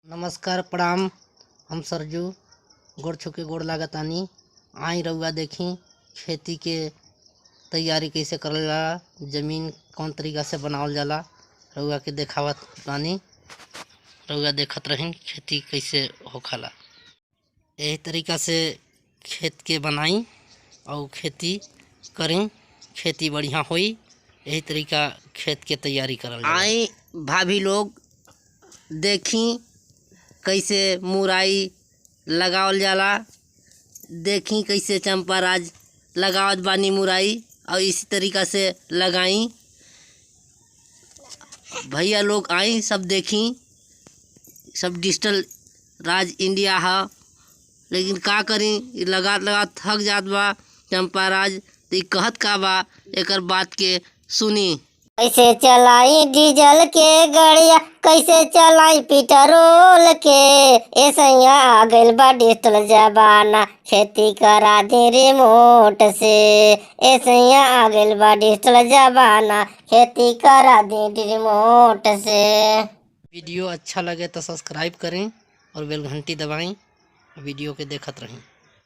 नमस्कार प्रणाम। हम सरजू गोड़ छुके गोड़ लागतानी। आई रउआ देखी खेती के तैयारी कैसे करल जाला, जमीन कौन तरीका से बनावल जाला रउआ के देखावत बानी। रउआ देखत रही खेती कैसे होखला। यही तरीका से खेत के बनाई और खेती करें, खेती बढ़िया होई। यही तरीका खेत के तैयारी करल जाला। आई भाभी लोग देखी कैसे मुराई लगावल जाला, देखी कैसे चंपाराज लगावत बानी मुराई, और इसी तरीका से लगाई। भैया लोग आई सब देखी, सब डिजिटल राज इंडिया है, लेकिन का करी लगा लगा थक जात बा चंपाराज। तो कहत का बा एकर बात के सुनी। कैसे चलाई डीजल के गड़िया, कैसे चलाई पेट्रोल के। ऐसैया आ गइल बा डिजिटल जमाना, खेती करा दे रिमोट से। ऐसैया आ गइल बा डिजिटल जमाना, खेती करा दे रिमोट से। वीडियो अच्छा लगे तो सब्सक्राइब करें और बेल घंटी दबाएं। वीडियो के देखत रहें।